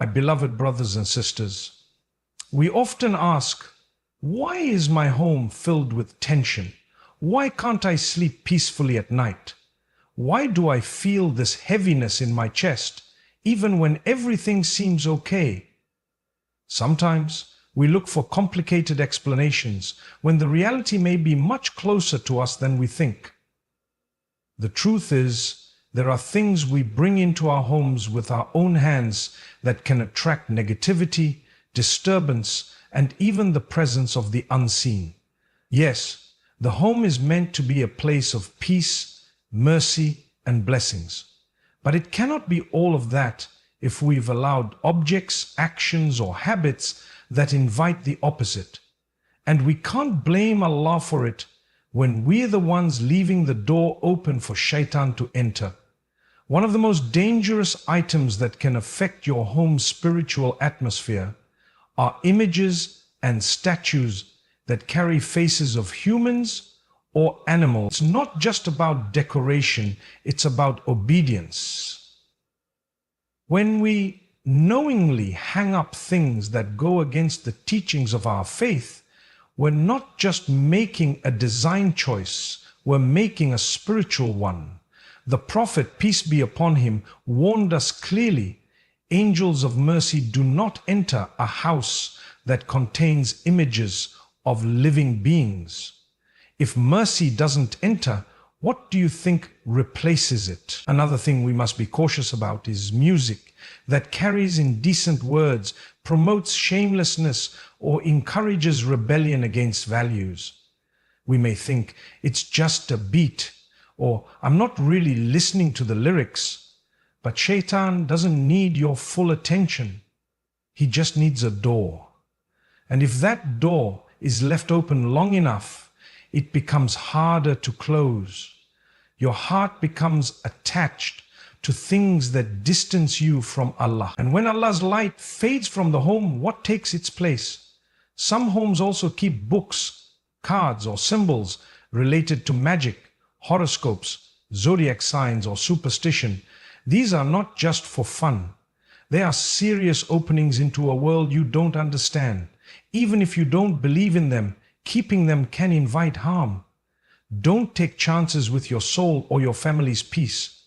My beloved brothers and sisters, we often ask, why is my home filled with tension? Why can't I sleep peacefully at night? Why do I feel this heaviness in my chest, even when everything seems okay? Sometimes we look for complicated explanations when the reality may be much closer to us than we think. The truth is, there are things we bring into our homes with our own hands that can attract negativity, disturbance, and even the presence of the unseen. Yes, the home is meant to be a place of peace, mercy, and blessings. But it cannot be all of that if we've allowed objects, actions, or habits that invite the opposite. And we can't blame Allah for it when we're the ones leaving the door open for shaitan to enter. One of the most dangerous items that can affect your home's spiritual atmosphere are images and statues that carry faces of humans or animals. It's not just about decoration, it's about obedience. When we knowingly hang up things that go against the teachings of our faith, we're not just making a design choice, we're making a spiritual one. The Prophet, peace be upon him, warned us clearly, angels of mercy do not enter a house that contains images of living beings. If mercy doesn't enter, what do you think replaces it? Another thing we must be cautious about is music that carries indecent words, promotes shamelessness, or encourages rebellion against values. We may think it's just a beat, or I'm not really listening to the lyrics, but shaitan doesn't need your full attention. He just needs a door. And if that door is left open long enough, it becomes harder to close. Your heart becomes attached to things that distance you from Allah. And when Allah's light fades from the home, what takes its place? Some homes also keep books, cards, or symbols related to magic, horoscopes, zodiac signs, or superstition. These are not just for fun. They are serious openings into a world you don't understand. Even if you don't believe in them, keeping them can invite harm. Don't take chances with your soul or your family's peace.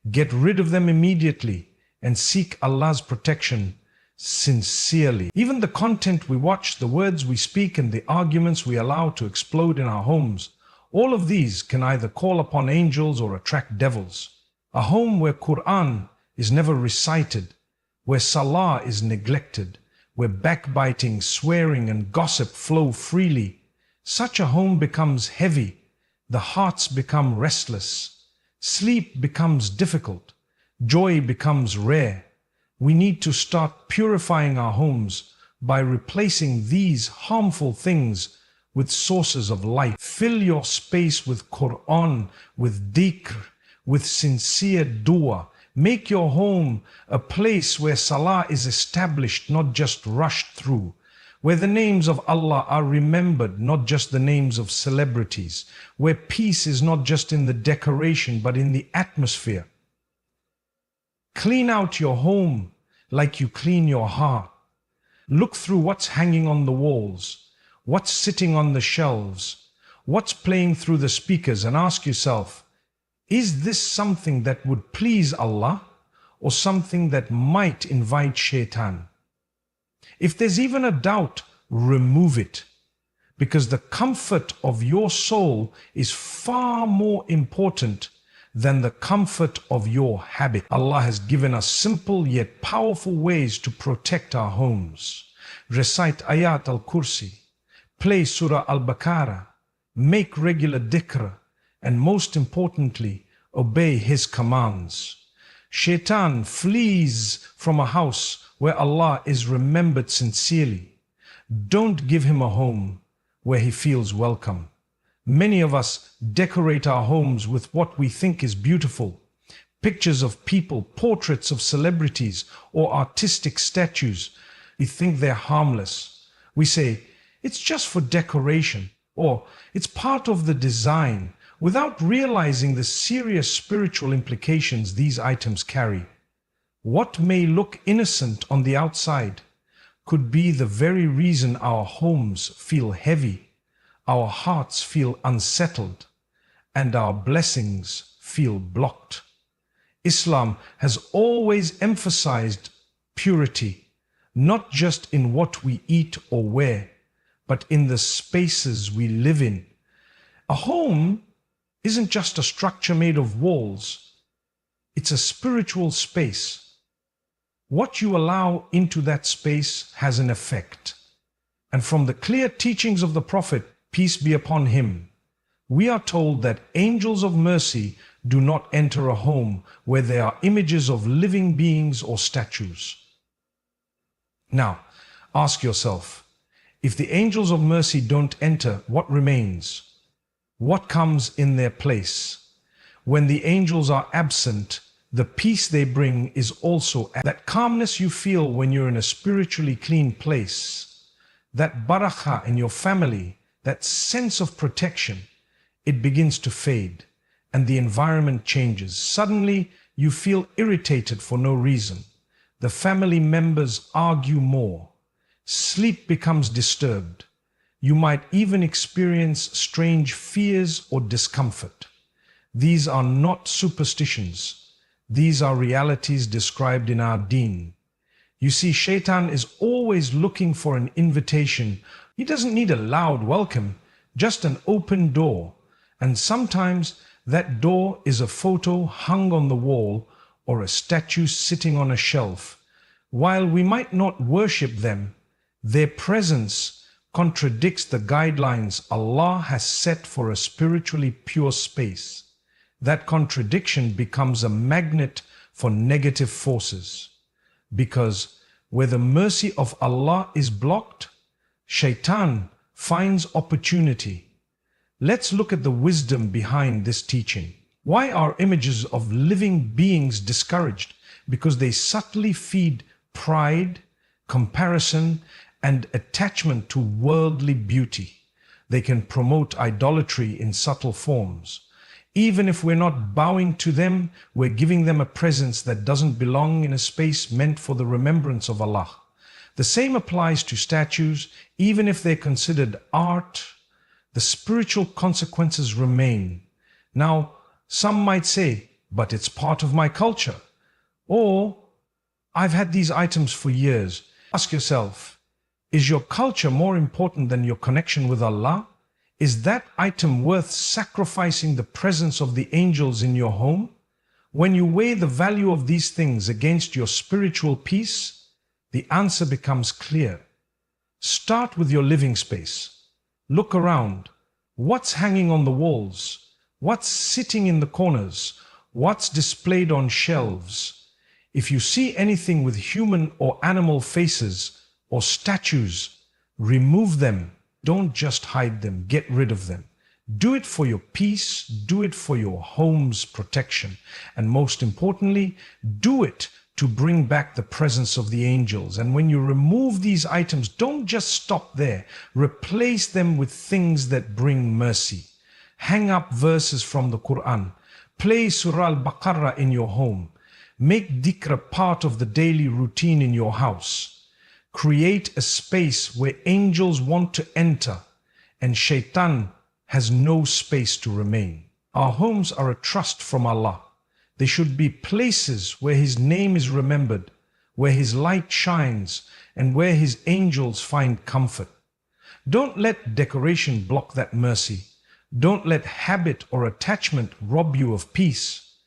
Get rid of them immediately and seek Allah's protection sincerely. Even the content we watch, the words we speak, and the arguments we allow to explode in our homes, all of these can either call upon angels or attract devils. A home where Qur'an is never recited, where salah is neglected, where backbiting, swearing, and gossip flow freely, such a home becomes heavy, the hearts become restless, sleep becomes difficult, joy becomes rare. We need to start purifying our homes by replacing these harmful things with sources of life. Fill your space with Qur'an, with dhikr, with sincere dua. Make your home a place where salah is established, not just rushed through, where the names of Allah are remembered, not just the names of celebrities, where peace is not just in the decoration, but in the atmosphere. Clean out your home like you clean your heart. Look through what's hanging on the walls, what's sitting on the shelves, what's playing through the speakers, and ask yourself, is this something that would please Allah or something that might invite shaitan? If there's even a doubt, remove it, because the comfort of your soul is far more important than the comfort of your habit. Allah has given us simple yet powerful ways to protect our homes. Recite ayat al-Kursi, play Surah Al-Baqarah, make regular dhikr, and most importantly, obey His commands. Shaitan flees from a house where Allah is remembered sincerely. Don't give him a home where he feels welcome. Many of us decorate our homes with what we think is beautiful. Pictures of people, portraits of celebrities, or artistic statues. We think they're harmless. We say, it's just for decoration, or it's part of the design, without realizing the serious spiritual implications these items carry. What may look innocent on the outside could be the very reason our homes feel heavy, our hearts feel unsettled, and our blessings feel blocked. Islam has always emphasized purity, not just in what we eat or wear, but in the spaces we live in. A home isn't just a structure made of walls, it's a spiritual space. What you allow into that space has an effect. And from the clear teachings of the Prophet, peace be upon him, we are told that angels of mercy do not enter a home where there are images of living beings or statues. Now, ask yourself, if the angels of mercy don't enter, what remains? What comes in their place? When the angels are absent, the peace they bring is also that calmness you feel when you're in a spiritually clean place, that barakah in your family, that sense of protection. It begins to fade and the environment changes. Suddenly you feel irritated for no reason. The family members argue more. Sleep becomes disturbed. You might even experience strange fears or discomfort. These are not superstitions. These are realities described in our deen. You see, shaitan is always looking for an invitation. He doesn't need a loud welcome, just an open door. And sometimes that door is a photo hung on the wall or a statue sitting on a shelf. While we might not worship them, their presence contradicts the guidelines Allah has set for a spiritually pure space. That contradiction becomes a magnet for negative forces. Because where the mercy of Allah is blocked, shaitan finds opportunity. Let's look at the wisdom behind this teaching. Why are images of living beings discouraged? Because they subtly feed pride, comparison, and attachment to worldly beauty. They can promote idolatry in subtle forms. Even if we're not bowing to them, we're giving them a presence that doesn't belong in a space meant for the remembrance of Allah. The same applies to statues. Even if they're considered art, the spiritual consequences remain. Now, some might say, but it's part of my culture. Or, I've had these items for years. Ask yourself, is your culture more important than your connection with Allah? Is that item worth sacrificing the presence of the angels in your home? When you weigh the value of these things against your spiritual peace, the answer becomes clear. Start with your living space. Look around. What's hanging on the walls? What's sitting in the corners? What's displayed on shelves? If you see anything with human or animal faces or statues, remove them. Don't just hide them, get rid of them. Do it for your peace, do it for your home's protection, and most importantly, do it to bring back the presence of the angels. And when you remove these items, don't just stop there. Replace them with things that bring mercy. Hang up verses from the Qur'an. Play Surah Al-Baqarah in your home. Make dhikr part of the daily routine in your house. Create a space where angels want to enter and shaitan has no space to remain. Our homes are a trust from Allah. They should be places where His name is remembered, where His light shines, and where His angels find comfort. Don't let decoration block that mercy. Don't let habit or attachment rob you of peace.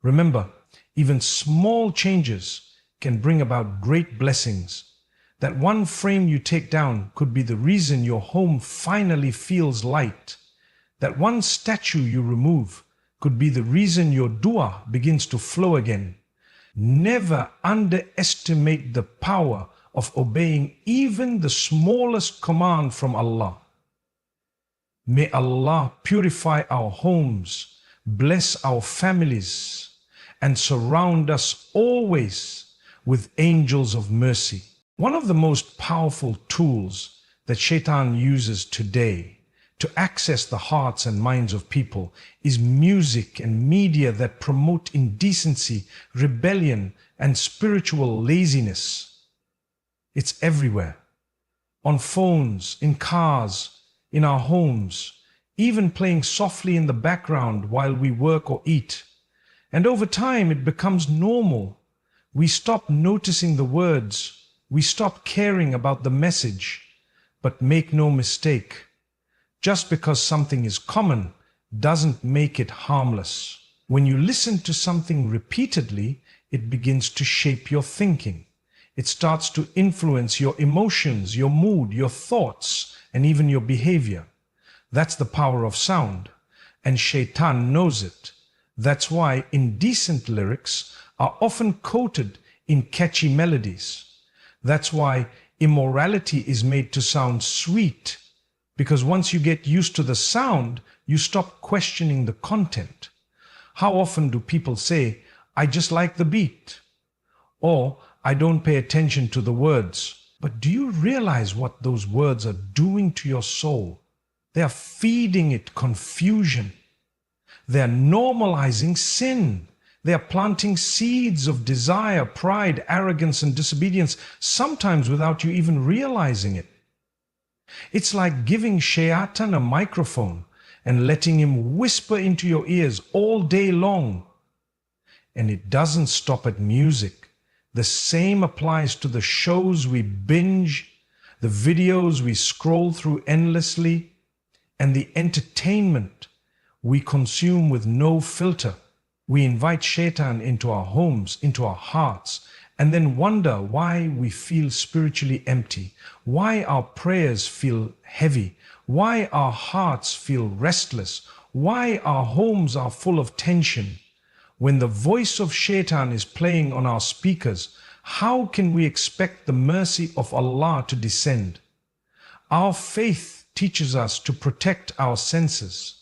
Remember, even small changes can bring about great blessings. That one frame you take down could be the reason your home finally feels light. That one statue you remove could be the reason your dua begins to flow again. Never underestimate the power of obeying even the smallest command from Allah. May Allah purify our homes, bless our families, and surround us always with angels of mercy. One of the most powerful tools that shaitan uses today to access the hearts and minds of people is music and media that promote indecency, rebellion, and spiritual laziness. It's everywhere. On phones, in cars, in our homes, even playing softly in the background while we work or eat. And over time it becomes normal. We stop noticing the words, we stop caring about the message. But make no mistake, just because something is common doesn't make it harmless. When you listen to something repeatedly, it begins to shape your thinking. It starts to influence your emotions, your mood, your thoughts, and even your behavior. That's the power of sound, and shaitan knows it. That's why indecent lyrics are often quoted in catchy melodies. That's why immorality is made to sound sweet, because once you get used to the sound, you stop questioning the content. How often do people say, "I just like the beat," or "I don't pay attention to the words"? But do you realize what those words are doing to your soul? They are feeding it confusion. They are normalizing sin. They are planting seeds of desire, pride, arrogance, and disobedience, sometimes without you even realizing it. It's like giving shayateen a microphone and letting him whisper into your ears all day long. And it doesn't stop at music. The same applies to the shows we binge, the videos we scroll through endlessly, and the entertainment we consume with no filter. We invite shaitan into our homes, into our hearts, and then wonder why we feel spiritually empty, why our prayers feel heavy, why our hearts feel restless, why our homes are full of tension. When the voice of shaitan is playing on our speakers, how can we expect the mercy of Allah to descend? Our faith teaches us to protect our senses.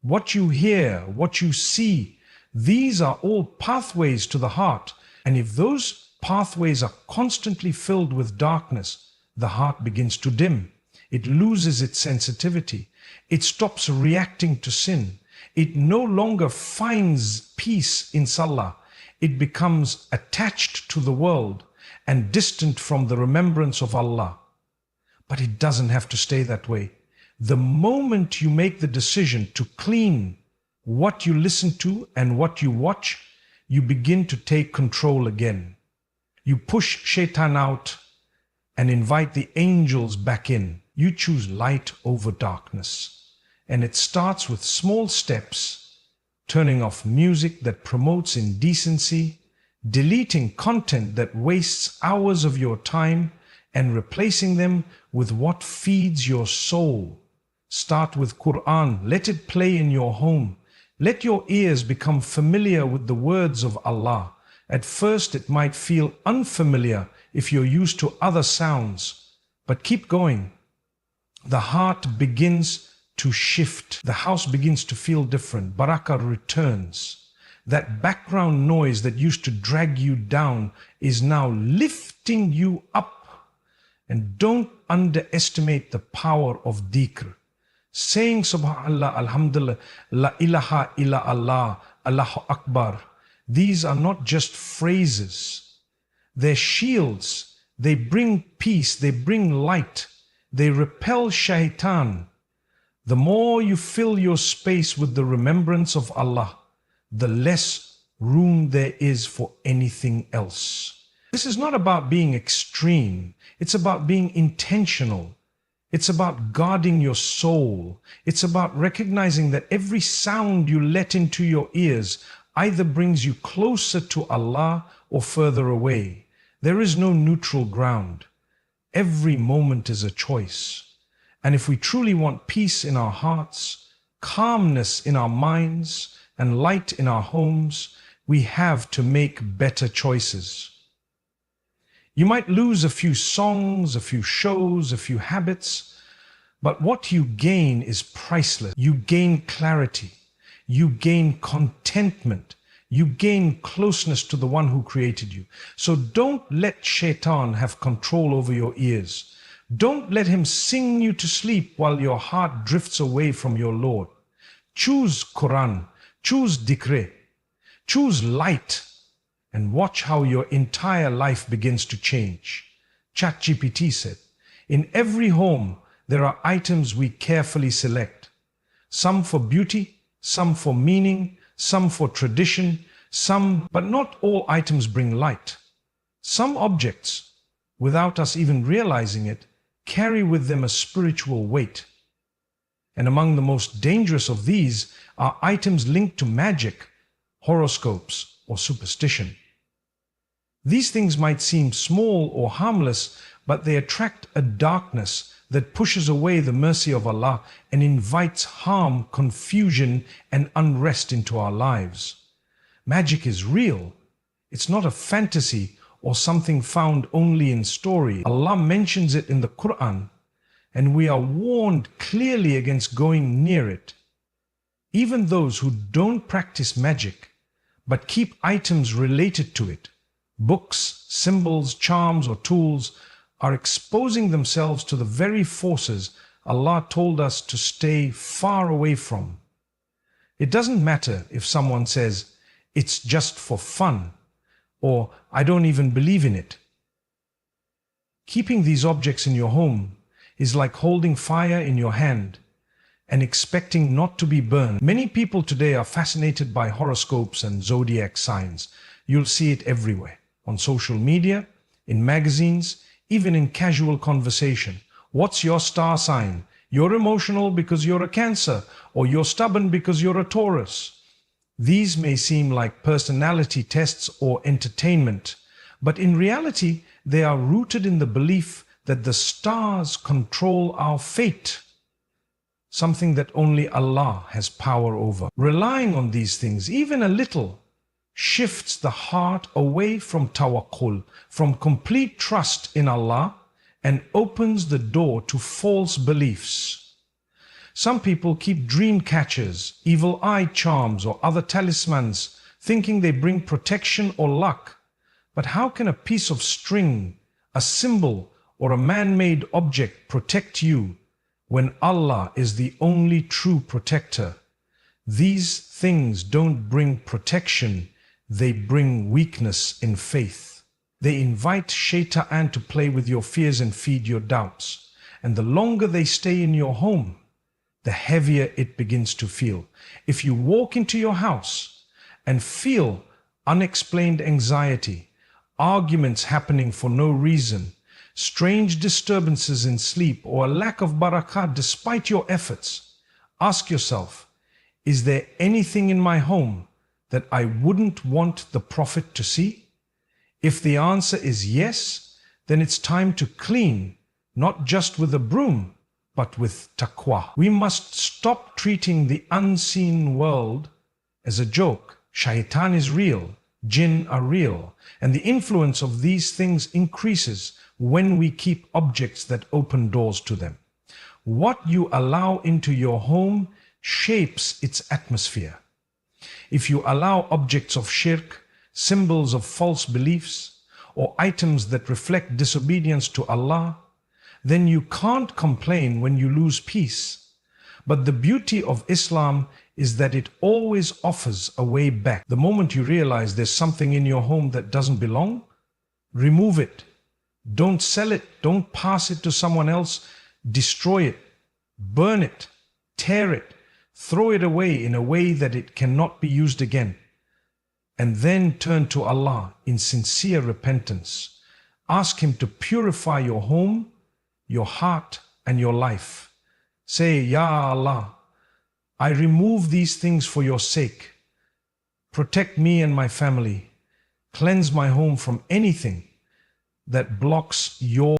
What you hear, what you see, these are all pathways to the heart, and if those pathways are constantly filled with darkness, the heart begins to dim. It loses its sensitivity. It stops reacting to sin. It no longer finds peace in Salah. It becomes attached to the world and distant from the remembrance of Allah. But it doesn't have to stay that way. The moment you make the decision to clean what you listen to and what you watch, you begin to take control again. You push shaitan out and invite the angels back in. You choose light over darkness. And it starts with small steps, turning off music that promotes indecency, deleting content that wastes hours of your time, and replacing them with what feeds your soul. Start with Qur'an. Let it play in your home. Let your ears become familiar with the words of Allah. At first it might feel unfamiliar if you're used to other sounds, but keep going. The heart begins to shift. The house begins to feel different. Barakah returns. That background noise that used to drag you down is now lifting you up. And don't underestimate the power of dhikr. Saying Subhanallah, Alhamdulillah, La ilaha illa Allah, Allahu Akbar. These are not just phrases. They're shields. They bring peace. They bring light. They repel shaitan. The more you fill your space with the remembrance of Allah, the less room there is for anything else. This is not about being extreme. It's about being intentional. It's about guarding your soul. It's about recognizing that every sound you let into your ears either brings you closer to Allah or further away. There is no neutral ground. Every moment is a choice. And if we truly want peace in our hearts, calmness in our minds, and light in our homes, we have to make better choices. You might lose a few songs, a few shows, a few habits, but what you gain is priceless. You gain clarity. You gain contentment. You gain closeness to the one who created you. So don't let shaitan have control over your ears. Don't let him sing you to sleep while your heart drifts away from your Lord. Choose Qur'an. Choose dhikr. Choose light. and watch how your entire life begins to change. ChatGPT said, in every home, there are items we carefully select. Some for beauty, some for meaning, some for tradition, but not all items bring light. Some objects, without us even realizing it, carry with them a spiritual weight. And among the most dangerous of these are items linked to magic, horoscopes, or superstition. These things might seem small or harmless, but they attract a darkness that pushes away the mercy of Allah and invites harm, confusion, and unrest into our lives. Magic is real. It's not a fantasy or something found only in story. Allah mentions it in the Qur'an, and we are warned clearly against going near it. Even those who don't practice magic, but keep items related to it, books, symbols, charms, or tools, are exposing themselves to the very forces Allah told us to stay far away from. It doesn't matter if someone says, it's just for fun, or I don't even believe in it. Keeping these objects in your home is like holding fire in your hand and expecting not to be burned. Many people today are fascinated by horoscopes and zodiac signs. You'll see it everywhere, on social media, in magazines, even in casual conversation. What's your star sign? You're emotional because you're a Cancer, or you're stubborn because you're a Taurus. These may seem like personality tests or entertainment, but in reality, they are rooted in the belief that the stars control our fate, something that only Allah has power over. Relying on these things, even a little, shifts the heart away from tawakkul, from complete trust in Allah, and opens the door to false beliefs. Some people keep dream catchers, evil eye charms, or other talismans, thinking they bring protection or luck. But how can a piece of string, a symbol, or a man-made object protect you when Allah is the only true protector? These things don't bring protection, they bring weakness in faith. They invite shayateen to play with your fears and feed your doubts. And the longer they stay in your home, the heavier it begins to feel. If you walk into your house and feel unexplained anxiety, arguments happening for no reason, strange disturbances in sleep, or a lack of barakah despite your efforts, ask yourself, is there anything in my home that I wouldn't want the Prophet to see? If the answer is yes, then it's time to clean, not just with a broom, but with taqwa. We must stop treating the unseen world as a joke. Shaitan is real, jinn are real, and the influence of these things increases when we keep objects that open doors to them. What you allow into your home shapes its atmosphere. If you allow objects of shirk, symbols of false beliefs, or items that reflect disobedience to Allah, then you can't complain when you lose peace. But the beauty of Islam is that it always offers a way back. The moment you realize there's something in your home that doesn't belong, remove it. Don't sell it. Don't pass it to someone else. Destroy it. Burn it. Tear it. Throw it away in a way that it cannot be used again. And then turn to Allah in sincere repentance. Ask Him to purify your home, your heart, and your life. Say, Ya Allah, I remove these things for your sake. Protect me and my family. Cleanse my home from anything that blocks your